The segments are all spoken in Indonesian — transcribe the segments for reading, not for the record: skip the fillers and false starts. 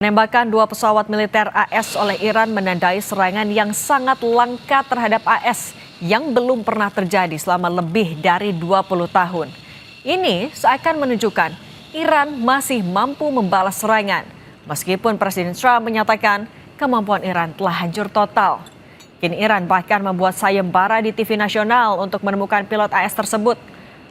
Penembakan dua pesawat militer AS oleh Iran menandai serangan yang sangat langka terhadap AS yang belum pernah terjadi selama lebih dari 20 tahun. Ini seakan menunjukkan Iran masih mampu membalas serangan, meskipun Presiden Trump menyatakan kemampuan Iran telah hancur total. Kini Iran bahkan membuat sayembara di TV nasional untuk menemukan pilot AS tersebut.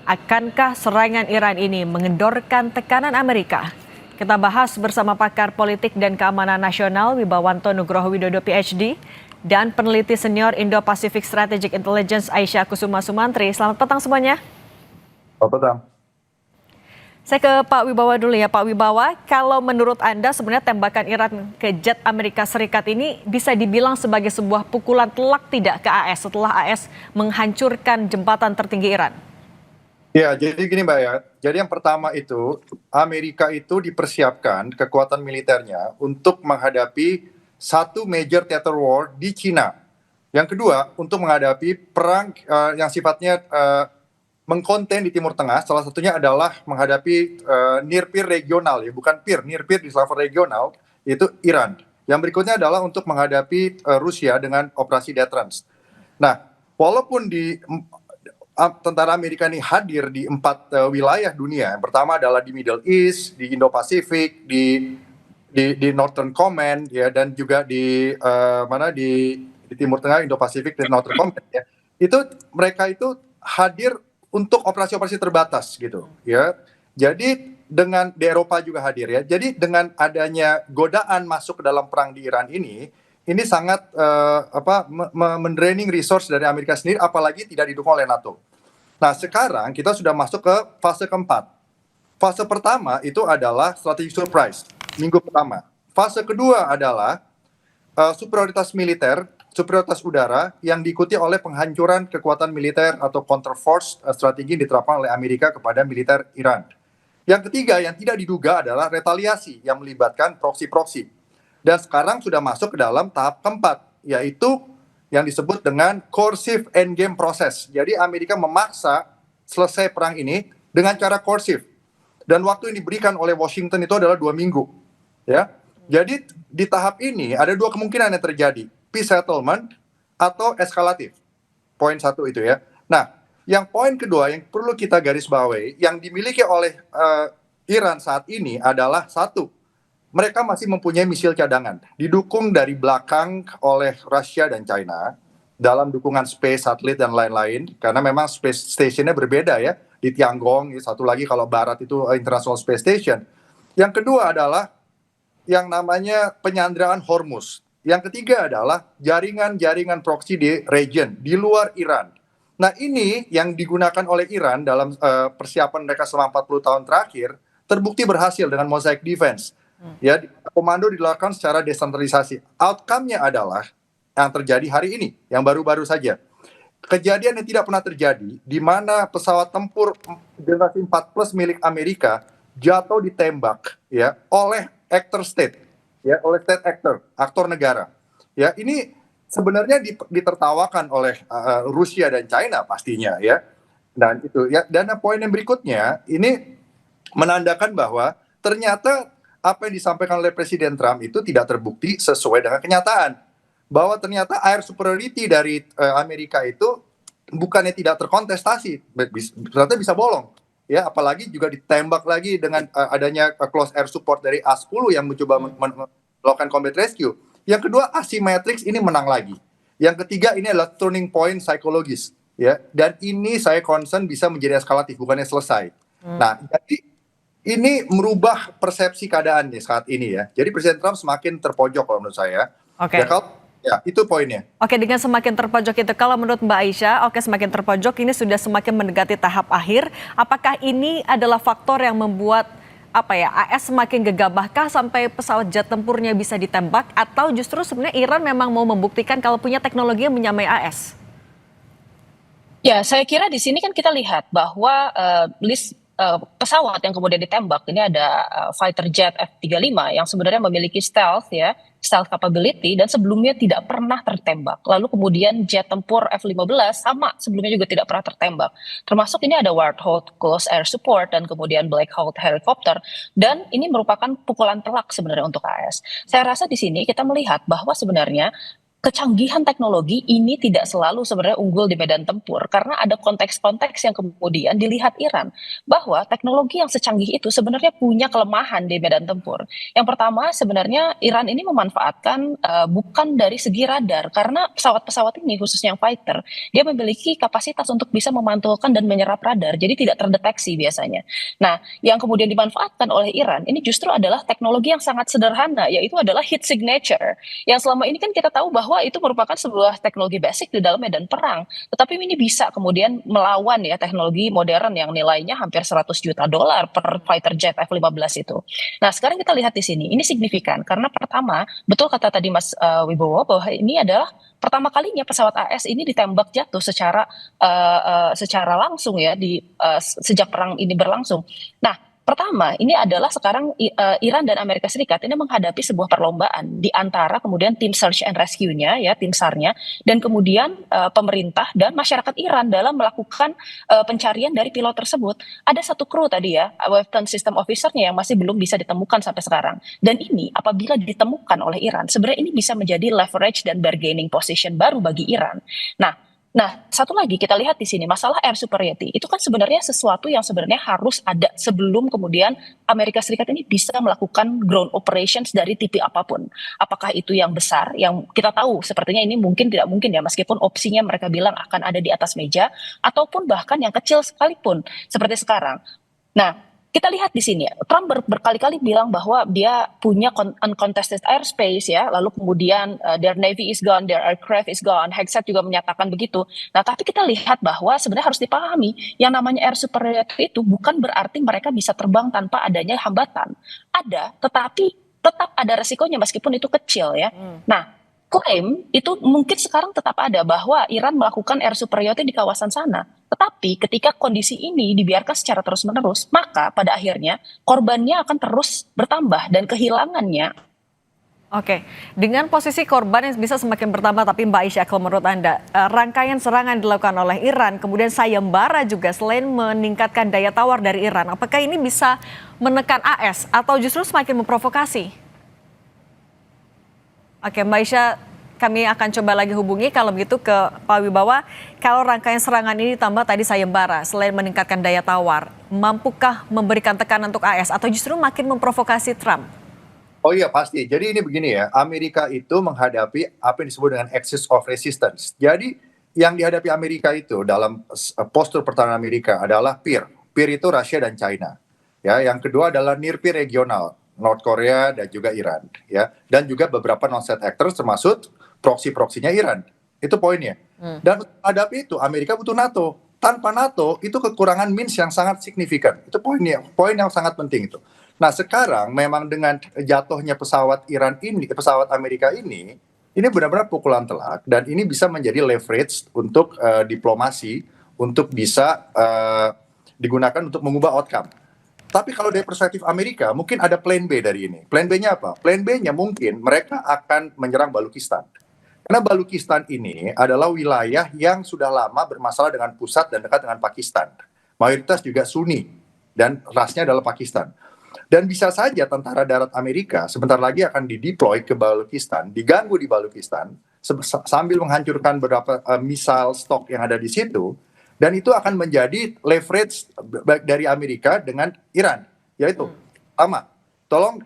Akankah serangan Iran ini mengendorkan tekanan Amerika? Kita bahas bersama pakar politik dan keamanan nasional Wibawanto Nugroho Widodo PhD dan peneliti senior Indo-Pacific Strategic Intelligence Aisyah Kusuma Sumantri. Selamat petang semuanya. Selamat petang. Saya ke Pak Wibawa dulu ya. Pak Wibawa, kalau menurut Anda sebenarnya tembakan Iran ke jet Amerika Serikat ini bisa dibilang sebagai sebuah pukulan telak tidak ke AS setelah AS menghancurkan jembatan tertinggi Iran? Ya, jadi gini Mbak ya. Jadi yang pertama itu, Amerika itu dipersiapkan kekuatan militernya untuk menghadapi satu major theater war di Cina. Yang kedua, untuk menghadapi perang yang sifatnya mengkonten di Timur Tengah, salah satunya adalah menghadapi near peer regional, ya bukan peer, near peer di level regional, yaitu Iran. Yang berikutnya adalah untuk menghadapi Rusia dengan operasi deterrence. Nah, walaupun tentara Amerika ini hadir di 4 wilayah dunia. Yang pertama adalah di Middle East, di Indo-Pasifik, di Northern Command, ya, dan juga di Timur Tengah, Indo-Pasifik dan Northern Command. Ya. Itu mereka itu hadir untuk operasi-operasi terbatas, gitu, ya. Jadi di Eropa juga hadir, ya. Jadi dengan adanya godaan masuk ke dalam perang di Iran ini sangat mendraining resource dari Amerika sendiri, apalagi tidak didukung oleh NATO. Nah, sekarang kita sudah masuk ke fase keempat. Fase pertama itu adalah strategic surprise, minggu pertama. Fase kedua adalah superioritas militer, superioritas udara yang diikuti oleh penghancuran kekuatan militer atau counter force strategi yang diterapkan oleh Amerika kepada militer Iran. Yang ketiga yang tidak diduga adalah retaliasi yang melibatkan proksi-proksi. Dan sekarang sudah masuk ke dalam tahap keempat, yaitu yang disebut dengan coercive endgame process. Jadi Amerika memaksa selesai perang ini dengan cara coercive. Dan waktu yang diberikan oleh Washington itu adalah 2 minggu. Ya. Jadi di tahap ini ada 2 kemungkinan yang terjadi. Peace settlement atau eskalatif. Poin 1 itu ya. Nah, yang poin kedua yang perlu kita garis bawahi, yang dimiliki oleh Iran saat ini adalah satu, mereka masih mempunyai misil cadangan, didukung dari belakang oleh Rusia dan China dalam dukungan space, satelit, dan lain-lain. Karena memang space stationnya berbeda ya, di Tiangong, satu lagi kalau barat itu International Space Station. Yang kedua adalah yang namanya penyanderaan Hormuz. Yang ketiga adalah jaringan-jaringan proksi di region, di luar Iran. Nah ini yang digunakan oleh Iran dalam persiapan mereka selama 40 tahun terakhir, terbukti berhasil dengan mosaic defense. Ya, komando dilakukan secara desentralisasi. Outcome-nya adalah yang terjadi hari ini, yang baru-baru saja. Kejadian yang tidak pernah terjadi, di mana pesawat tempur generasi 4 plus milik Amerika jatuh ditembak, ya, oleh actor state, ya, oleh state actor, aktor negara. Ya, ini sebenarnya ditertawakan oleh Rusia dan China pastinya, ya. Dan itu, ya. Dan poin yang berikutnya, ini menandakan bahwa ternyata apa yang disampaikan oleh Presiden Trump itu tidak terbukti sesuai dengan kenyataan. Bahwa ternyata air superiority dari Amerika itu bukannya tidak terkontestasi, ternyata bisa bolong. Ya, apalagi juga ditembak lagi dengan adanya close air support dari A-10 yang mencoba melakukan combat rescue. Yang kedua, asymmetrics ini menang lagi. Yang ketiga, ini adalah turning point psikologis. Ya, dan ini saya concern bisa menjadi eskalatif, bukannya selesai. Nah, jadi ini merubah persepsi keadaan nih saat ini ya. Jadi Presiden Trump semakin terpojok kalau menurut saya. Oke. Ya, itu poinnya. Oke, dengan semakin terpojok itu, kalau menurut Mbak Aisyah, oke semakin terpojok ini sudah semakin mendekati tahap akhir. Apakah ini adalah faktor yang membuat AS semakin gegabahkah sampai pesawat jet tempurnya bisa ditembak, atau justru sebenarnya Iran memang mau membuktikan kalau punya teknologi yang menyamai AS? Ya, saya kira di sini kan kita lihat bahwa list pesawat yang kemudian ditembak ini ada fighter jet F-35 yang sebenarnya memiliki stealth capability dan sebelumnya tidak pernah tertembak. Lalu kemudian jet tempur F-15 sama sebelumnya juga tidak pernah tertembak. Termasuk ini ada Warthog Close Air Support dan kemudian Black Hawk helikopter, dan ini merupakan pukulan telak sebenarnya untuk AS. Saya rasa di sini kita melihat bahwa sebenarnya kecanggihan teknologi ini tidak selalu sebenarnya unggul di medan tempur karena ada konteks-konteks yang kemudian dilihat Iran bahwa teknologi yang secanggih itu sebenarnya punya kelemahan di medan tempur. Yang pertama sebenarnya Iran ini memanfaatkan bukan dari segi radar karena pesawat-pesawat ini khususnya yang fighter dia memiliki kapasitas untuk bisa memantulkan dan menyerap radar jadi tidak terdeteksi biasanya. Nah, yang kemudian dimanfaatkan oleh Iran ini justru adalah teknologi yang sangat sederhana yaitu adalah heat signature yang selama ini kan kita tahu bahwa itu merupakan sebuah teknologi basic di dalam medan perang. Tetapi ini bisa kemudian melawan ya teknologi modern yang nilainya hampir 100 juta dolar per fighter jet F-15 itu. Nah, sekarang kita lihat di sini, ini signifikan karena pertama, betul kata tadi Mas Wibowo bahwa ini adalah pertama kalinya pesawat AS ini ditembak jatuh secara langsung ya sejak perang ini berlangsung. Nah, pertama, ini adalah sekarang Iran dan Amerika Serikat ini menghadapi sebuah perlombaan di antara kemudian tim search and rescue-nya ya, tim SAR-nya dan kemudian pemerintah dan masyarakat Iran dalam melakukan pencarian dari pilot tersebut. Ada satu kru tadi ya, weapon system officer-nya yang masih belum bisa ditemukan sampai sekarang. Dan ini apabila ditemukan oleh Iran, sebenarnya ini bisa menjadi leverage dan bargaining position baru bagi Iran. Nah, satu lagi kita lihat di sini masalah air superiority itu kan sebenarnya sesuatu yang sebenarnya harus ada sebelum kemudian Amerika Serikat ini bisa melakukan ground operations dari tipe apapun. Apakah itu yang besar yang kita tahu sepertinya ini mungkin tidak mungkin ya meskipun opsinya mereka bilang akan ada di atas meja ataupun bahkan yang kecil sekalipun seperti sekarang. Nah, kita lihat di sini, Trump berkali-kali bilang bahwa dia punya uncontested airspace ya, lalu kemudian their navy is gone, their aircraft is gone, Hegseth juga menyatakan begitu. Nah, tapi kita lihat bahwa sebenarnya harus dipahami, yang namanya air superiority itu bukan berarti mereka bisa terbang tanpa adanya hambatan. Ada, tetapi tetap ada resikonya meskipun itu kecil ya. Nah, klaim itu mungkin sekarang tetap ada bahwa Iran melakukan air superiority di kawasan sana. Tetapi ketika kondisi ini dibiarkan secara terus-menerus, maka pada akhirnya korbannya akan terus bertambah dan kehilangannya. Oke, dengan posisi korban yang bisa semakin bertambah, tapi Mbak Aisyah, kalau menurut Anda, rangkaian serangan dilakukan oleh Iran, kemudian sayembara juga selain meningkatkan daya tawar dari Iran, apakah ini bisa menekan AS atau justru semakin memprovokasi? Oke, Mbak Aisyah, kami akan coba lagi hubungi kalau begitu ke Pak Wibawa. Kalau rangkaian serangan ini ditambah tadi sayembara, selain meningkatkan daya tawar, mampukah memberikan tekanan untuk AS atau justru makin memprovokasi Trump? Oh iya pasti. Jadi ini begini ya, Amerika itu menghadapi apa yang disebut dengan axis of resistance. Jadi yang dihadapi Amerika itu dalam postur pertahanan Amerika adalah peer. Peer itu Rusia dan China. Ya, yang kedua adalah near peer regional, North Korea dan juga Iran. Ya, dan juga beberapa non-state actors termasuk proksi-proksinya Iran. Itu poinnya. Dan untuk menghadapi itu Amerika butuh NATO. Tanpa NATO itu kekurangan means yang sangat signifikan. Itu poinnya, poin yang sangat penting itu. Nah sekarang memang dengan jatuhnya pesawat Iran ini, pesawat Amerika ini benar-benar pukulan telak dan ini bisa menjadi leverage untuk diplomasi untuk bisa digunakan untuk mengubah outcome. Tapi kalau dari perspektif Amerika mungkin ada plan B dari ini. Plan B-nya apa? Plan B-nya mungkin mereka akan menyerang Balukistan. Karena Balukistan ini adalah wilayah yang sudah lama bermasalah dengan pusat dan dekat dengan Pakistan. Mayoritas juga Sunni dan rasnya adalah Pakistan. Dan bisa saja tentara darat Amerika sebentar lagi akan dideploy ke Balukistan, diganggu di Balukistan, sambil menghancurkan beberapa missile stok yang ada di situ, dan itu akan menjadi leverage dari Amerika dengan Iran, yaitu pertama, tolong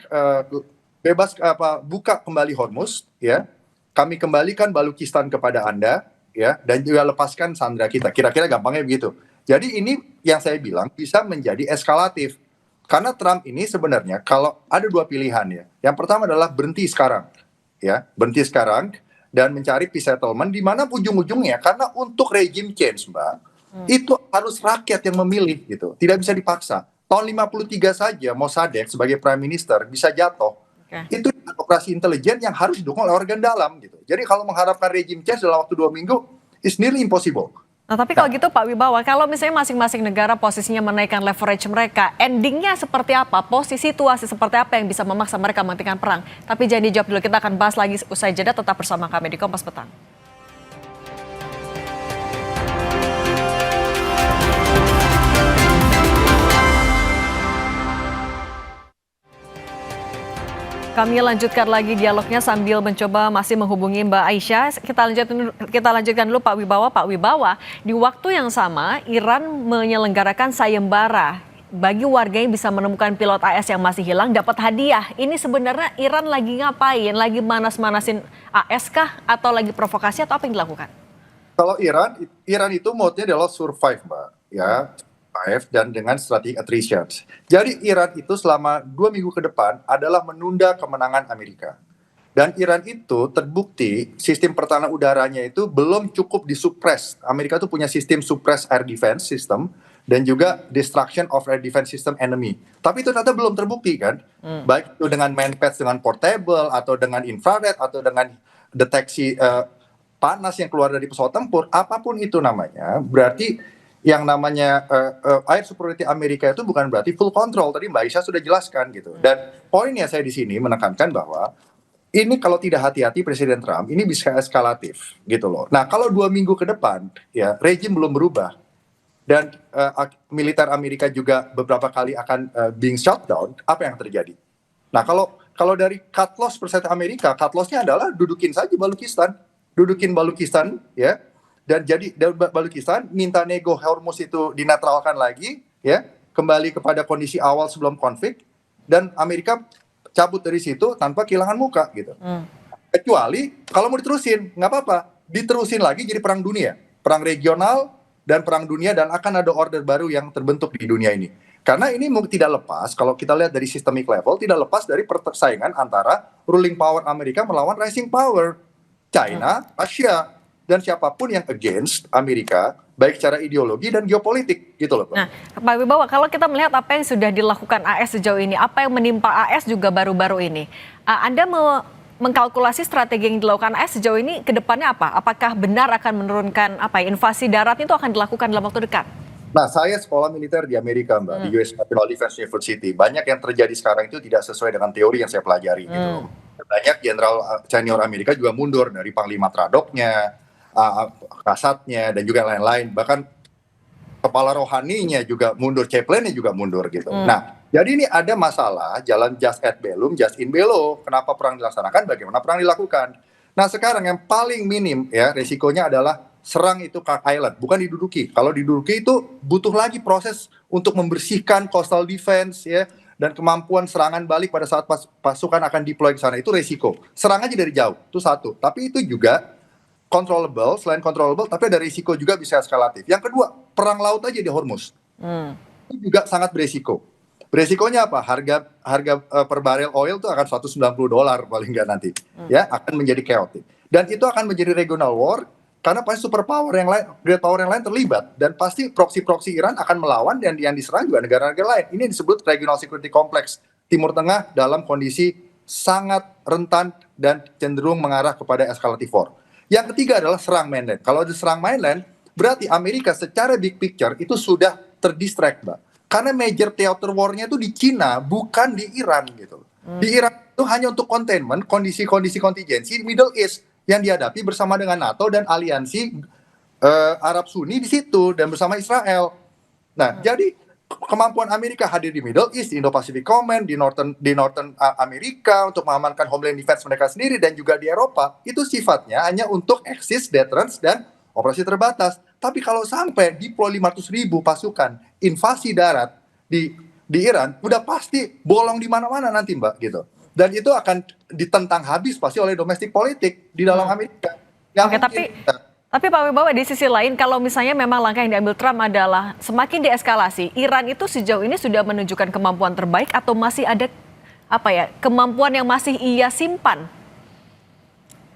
buka kembali Hormuz, ya, kami kembalikan Balukistan kepada Anda, ya, dan juga lepaskan sandera kita. Kira-kira gampangnya begitu. Jadi ini yang saya bilang bisa menjadi eskalatif. Karena Trump ini sebenarnya kalau ada dua pilihan ya. Yang pertama adalah berhenti sekarang. Ya, berhenti sekarang dan mencari peace settlement di mana ujung-ujungnya karena untuk regime change, Mbak, itu harus rakyat yang memilih gitu. Tidak bisa dipaksa. Tahun 53 saja Mossadegh sebagai prime minister bisa jatuh. Itu operasi intelijen yang harus didukung oleh organ dalam gitu. Jadi kalau mengharapkan regime change dalam waktu 2 minggu is nearly impossible. Nah, tapi kalau gitu Pak Wibawa, kalau misalnya masing-masing negara posisinya menaikkan leverage mereka, endingnya seperti apa? Posisi situasi seperti apa yang bisa memaksa mereka menghentikan perang? Tapi jangan dijawab dulu, kita akan bahas lagi usai jeda, tetap bersama kami di Kompas Petang. Kami lanjutkan lagi dialognya sambil mencoba masih menghubungi Mbak Aisyah. Kita lanjutkan dulu Pak Wibawa. Pak Wibawa, di waktu yang sama Iran menyelenggarakan sayembara bagi warga yang bisa menemukan pilot AS yang masih hilang dapat hadiah. Ini sebenarnya Iran lagi ngapain? Lagi manas-manasin AS kah? Atau lagi provokasi atau apa yang dilakukan? Kalau Iran itu mode-nya adalah survive, Mbak, ya. Survive dan dengan strategi attrition. Jadi Iran itu selama 2 minggu ke depan adalah menunda kemenangan Amerika. Dan Iran itu terbukti sistem pertahanan udaranya itu belum cukup disuppress. Amerika itu punya sistem suppress air defense system dan juga destruction of air defense system enemy. Tapi itu ternyata belum terbukti kan. Baik itu dengan manpads dengan portable atau dengan infrared atau dengan deteksi panas yang keluar dari pesawat tempur, apapun itu namanya, berarti yang namanya air superiority Amerika itu bukan berarti full control. Tadi Mbak Aisyah sudah jelaskan gitu. Dan poinnya saya di sini menekankan bahwa ini kalau tidak hati-hati Presiden Trump ini bisa eskalatif gitu loh. Nah kalau 2 minggu ke depan ya rejim belum berubah dan militer Amerika juga beberapa kali akan being shut down, apa yang terjadi? Nah kalau dari cut loss persen Amerika, cut lossnya adalah dudukin saja Balukistan ya. Dan jadi Balukistan minta nego Hormuz itu dinetralkan lagi ya, kembali kepada kondisi awal sebelum konflik, dan Amerika cabut dari situ tanpa kehilangan muka gitu. Kecuali kalau mau diterusin nggak apa-apa, diterusin lagi jadi perang dunia, perang regional dan perang dunia, dan akan ada order baru yang terbentuk di dunia ini. Karena ini tidak lepas, kalau kita lihat dari systemic level, tidak lepas dari persaingan antara ruling power Amerika melawan rising power China, Asia, dan siapapun yang against Amerika, baik secara ideologi dan geopolitik, gitu loh. Nah, Pak Wibawa, kalau kita melihat apa yang sudah dilakukan AS sejauh ini, apa yang menimpa AS juga baru-baru ini, Anda mengkalkulasi strategi yang dilakukan AS sejauh ini ke depannya apa? Apakah benar akan menurunkan invasi darat itu akan dilakukan dalam waktu dekat? Nah, saya sekolah militer di Amerika, Mbak, di US National Defense University. Banyak yang terjadi sekarang itu tidak sesuai dengan teori yang saya pelajari, gitu. Banyak jenderal senior Amerika juga mundur dari Panglima Tradoknya, kasatnya, dan juga lain-lain. Bahkan kepala rohaninya juga mundur, Chaplainnya juga mundur gitu. Nah, jadi ini ada masalah jalan just at bellum, just in bello. Kenapa perang dilaksanakan, bagaimana perang dilakukan. Nah, sekarang yang paling minim ya resikonya adalah serang itu Cook Island, bukan diduduki. Kalau diduduki itu butuh lagi proses untuk membersihkan coastal defense ya, dan kemampuan serangan balik pada saat pasukan akan deploy ke sana, itu resiko. Serang aja dari jauh, itu satu. Tapi itu juga controllable, selain controllable, tapi ada risiko juga bisa eskalatif. Yang kedua, perang laut aja di Hormuz. Itu juga sangat beresiko. Beresikonya apa? Harga per barel oil itu akan $190 paling nggak nanti. Ya, akan menjadi chaotic. Dan itu akan menjadi regional war, karena pasti superpower yang lain, great power yang lain terlibat. Dan pasti proksi-proksi Iran akan melawan, dan yang diserang juga negara-negara lain. Ini disebut regional security complex. Timur Tengah dalam kondisi sangat rentan dan cenderung mengarah kepada escalative war. Yang ketiga adalah serang mainland. Kalau diserang mainland, berarti Amerika secara big picture itu sudah terdistract, Mbak. Karena major theater war-nya itu di Cina, bukan di Iran gitu. Di Iran itu hanya untuk containment, kondisi-kondisi kontingensi Middle East yang dihadapi bersama dengan NATO dan aliansi Arab Sunni di situ dan bersama Israel. Nah, jadi kemampuan Amerika hadir di Middle East, di Indo-Pacific Command, di Northern Amerika untuk mengamankan homeland defense mereka sendiri, dan juga di Eropa, itu sifatnya hanya untuk exist, deterrence, dan operasi terbatas. Tapi kalau sampai deploy 500.000 pasukan invasi darat di Iran, udah pasti bolong di mana-mana nanti, Mbak, gitu. Dan itu akan ditentang habis pasti oleh domestik politik di dalam Amerika. Oke, tapi Pak Wibawa, di sisi lain, kalau misalnya memang langkah yang diambil Trump adalah semakin deeskalasi, Iran itu sejauh ini sudah menunjukkan kemampuan terbaik atau masih ada kemampuan yang masih ia simpan?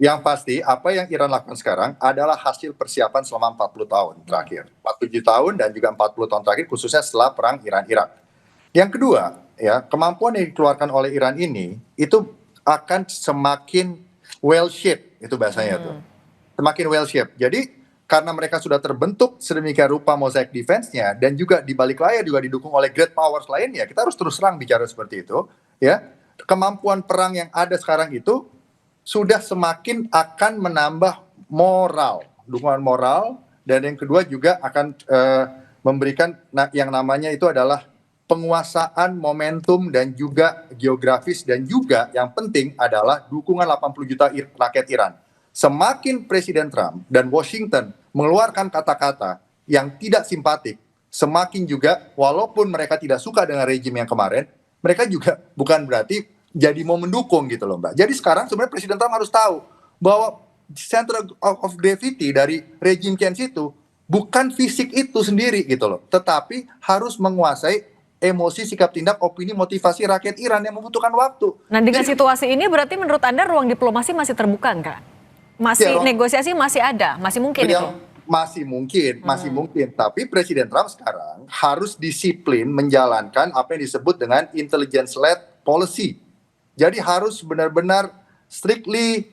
Yang pasti, apa yang Iran lakukan sekarang adalah hasil persiapan selama 40 tahun terakhir. 47 tahun dan juga 40 tahun terakhir, khususnya setelah perang Iran-Irak. Yang kedua, ya, kemampuan yang dikeluarkan oleh Iran ini, itu akan semakin well-shaped, itu bahasanya tuh. Semakin well-shaped. Jadi, karena mereka sudah terbentuk sedemikian rupa mosaik defense-nya dan juga di balik layar juga didukung oleh great powers lainnya, kita harus terus terang bicara seperti itu, ya. Kemampuan perang yang ada sekarang itu sudah semakin akan menambah moral, dukungan moral, dan yang kedua juga akan memberikan yang namanya itu adalah penguasaan momentum dan juga geografis, dan juga yang penting adalah dukungan 80 juta rakyat Iran. Semakin Presiden Trump dan Washington mengeluarkan kata-kata yang tidak simpatik, semakin juga walaupun mereka tidak suka dengan rejim yang kemarin, mereka juga bukan berarti jadi mau mendukung gitu loh, Mbak. Jadi sekarang sebenarnya Presiden Trump harus tahu bahwa center of gravity dari rejim change itu bukan fisik itu sendiri gitu loh, tetapi harus menguasai emosi, sikap tindak, opini, motivasi rakyat Iran yang membutuhkan waktu. Nah, dengan situasi ini berarti menurut Anda ruang diplomasi masih terbuka nggak? Masih Ya, negosiasi masih ada, masih mungkin itu? Masih mungkin. Tapi Presiden Trump sekarang harus disiplin menjalankan apa yang disebut dengan intelligence-led policy. Jadi harus benar-benar strictly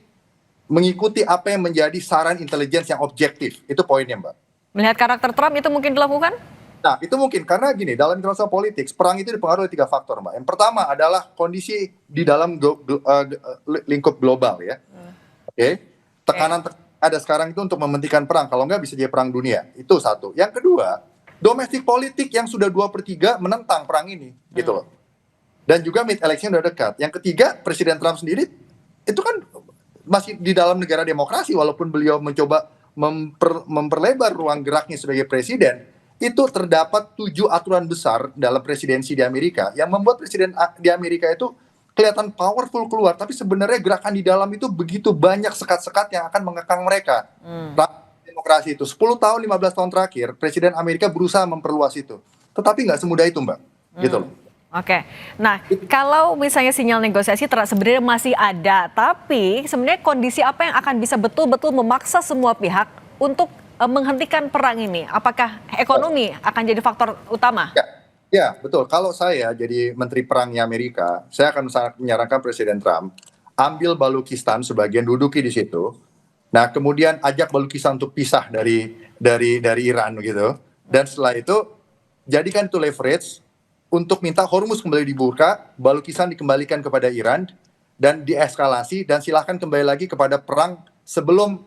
mengikuti apa yang menjadi saran intelligence yang objektif. Itu poinnya, Mbak. Melihat karakter Trump itu mungkin dilakukan? Nah, itu mungkin karena gini, dalam international politics, perang itu dipengaruhi oleh 3 faktor, Mbak. Yang pertama adalah kondisi di dalam lingkup global, ya. Oke. Tekanan ada sekarang itu untuk mementingkan perang, kalau nggak bisa jadi perang dunia. Itu satu. Yang kedua, domestik politik yang sudah 2/3 menentang perang ini, gitu loh. Dan juga mid election udah dekat. Yang ketiga, Presiden Trump sendiri itu kan masih di dalam negara demokrasi, walaupun beliau mencoba memperlebar ruang geraknya sebagai presiden, itu terdapat 7 aturan besar dalam presidensi di Amerika yang membuat presiden di Amerika itu kelihatan powerful keluar, tapi sebenarnya gerakan di dalam itu begitu banyak sekat-sekat yang akan mengekang mereka. Demokrasi itu 10 tahun, 15 tahun terakhir, Presiden Amerika berusaha memperluas itu. Tetapi nggak semudah itu, Mbak. Gitu loh. Oke, nah kalau misalnya sinyal negosiasi sebenarnya masih ada, tapi sebenarnya kondisi apa yang akan bisa betul-betul memaksa semua pihak untuk menghentikan perang ini? Apakah ekonomi akan jadi faktor utama? Ya, betul. Kalau saya jadi Menteri Perangnya Amerika, saya akan menyarankan Presiden Trump ambil Balukistan sebagian, duduki di situ. Nah, kemudian ajak Balukistan untuk pisah dari Iran gitu. Dan setelah itu jadikan itu leverage untuk minta Hormuz kembali dibuka, Balukistan dikembalikan kepada Iran dan dieskalasi, dan silahkan kembali lagi kepada perang sebelum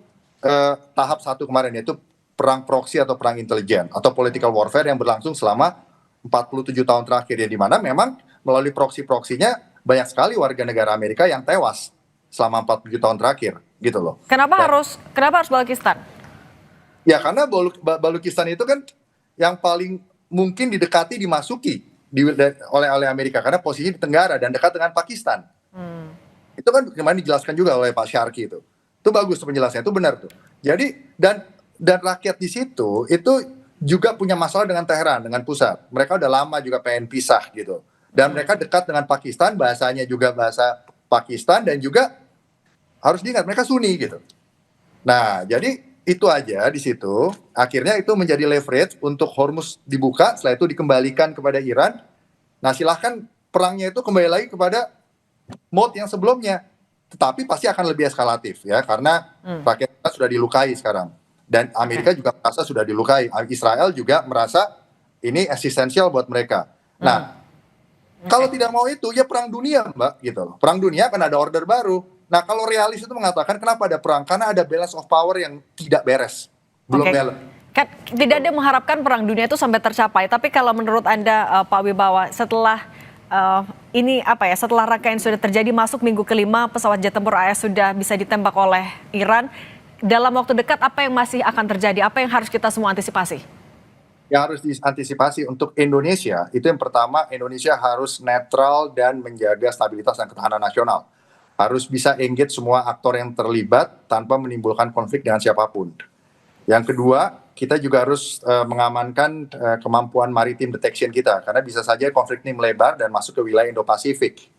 tahap 1 kemarin, yaitu perang proksi atau perang intelijen atau political warfare yang berlangsung selama 47 tahun terakhir, ya, di mana memang melalui proksi-proksinya banyak sekali warga negara Amerika yang tewas selama 47 tahun terakhir, gitu loh. Kenapa harus Balukistan? Ya karena Balukistan itu kan yang paling mungkin didekati, dimasuki oleh Amerika karena posisinya di tenggara dan dekat dengan Pakistan. Itu kan kemarin dijelaskan juga oleh Pak Syarki itu. Itu bagus penjelasannya, itu benar tuh. Jadi dan rakyat di situ itu juga punya masalah dengan Teheran, dengan pusat. Mereka udah lama juga pengen pisah gitu. Dan mereka dekat dengan Pakistan, bahasanya juga bahasa Pakistan, dan juga harus diingat mereka Sunni gitu. Nah, jadi itu aja di situ. Akhirnya itu menjadi leverage untuk Hormuz dibuka, setelah itu dikembalikan kepada Iran. Nah, silahkan perangnya itu kembali lagi kepada mode yang sebelumnya. Tetapi pasti akan lebih eskalatif, ya, karena rakyat kita sudah dilukai sekarang. Dan Amerika juga merasa sudah dilukai. Israel juga merasa ini eksistensial buat mereka. Nah, kalau tidak mau itu, ya perang dunia, Mbak, gitu loh. Perang dunia akan ada order baru. Nah, kalau realis itu mengatakan kenapa ada perang? Karena ada balance of power yang tidak beres. Belum balance. Kan tidak ada mengharapkan perang dunia itu sampai tercapai. Tapi kalau menurut Anda, Pak Wibawa, setelah setelah rangkaian sudah terjadi, masuk minggu ke-5, pesawat jet tempur AS sudah bisa ditembak oleh Iran. Dalam waktu dekat apa yang masih akan terjadi? Apa yang harus kita semua antisipasi? Yang harus diantisipasi untuk Indonesia, itu yang pertama, Indonesia harus netral dan menjaga stabilitas dan ketahanan nasional. Harus bisa engage semua aktor yang terlibat tanpa menimbulkan konflik dengan siapapun. Yang kedua, kita juga harus mengamankan kemampuan maritim detection kita, karena bisa saja konflik ini melebar dan masuk ke wilayah Indo-Pasifik.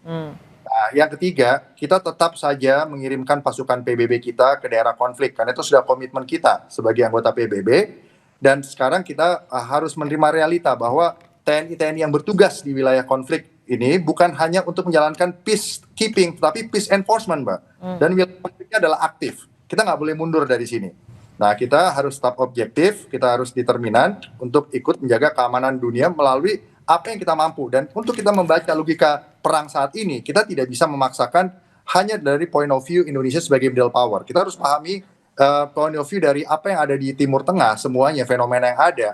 Nah, yang ketiga, kita tetap saja mengirimkan pasukan PBB kita ke daerah konflik, karena itu sudah komitmen kita sebagai anggota PBB. Dan sekarang kita harus menerima realita bahwa TNI-TNI yang bertugas di wilayah konflik ini bukan hanya untuk menjalankan peacekeeping, tapi peace enforcement, Mbak. Dan wilayah konfliknya adalah aktif. Kita nggak boleh mundur dari sini. Nah, kita harus tetap objektif, kita harus determinan untuk ikut menjaga keamanan dunia melalui apa yang kita mampu. Dan untuk kita membaca logika perang saat ini, kita tidak bisa memaksakan hanya dari point of view Indonesia sebagai middle power. Kita harus pahami point of view dari apa yang ada di Timur Tengah, semuanya fenomena yang ada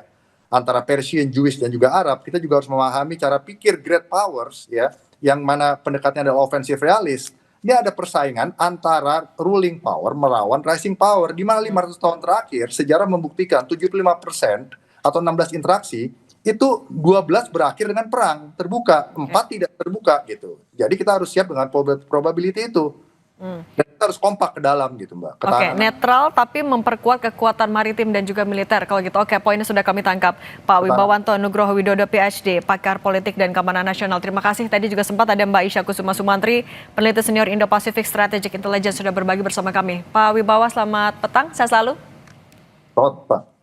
antara Persian, Jewish dan juga Arab. Kita juga harus memahami cara pikir great powers, ya, yang mana pendekatannya adalah offensive realist. Ini ada persaingan antara ruling power melawan rising power, di mana 500 tahun terakhir sejarah membuktikan 75% atau 16 interaksi itu 12 berakhir dengan perang terbuka, 4 tidak terbuka gitu. Jadi kita harus siap dengan probability itu. Dan kita harus kompak ke dalam gitu, Mbak. Oke, netral tapi memperkuat kekuatan maritim dan juga militer. Kalau gitu, oke, poinnya sudah kami tangkap. Pak Wibawanto Nugroho Widodo, PhD, pakar politik dan keamanan nasional. Terima kasih. Tadi juga sempat ada Mbak Isya Kusuma Sumantri, peneliti senior Indo-Pacific Strategic Intelligence, sudah berbagi bersama kami. Pak Wibawa, selamat petang. Sehat selalu. Selamat, Pak.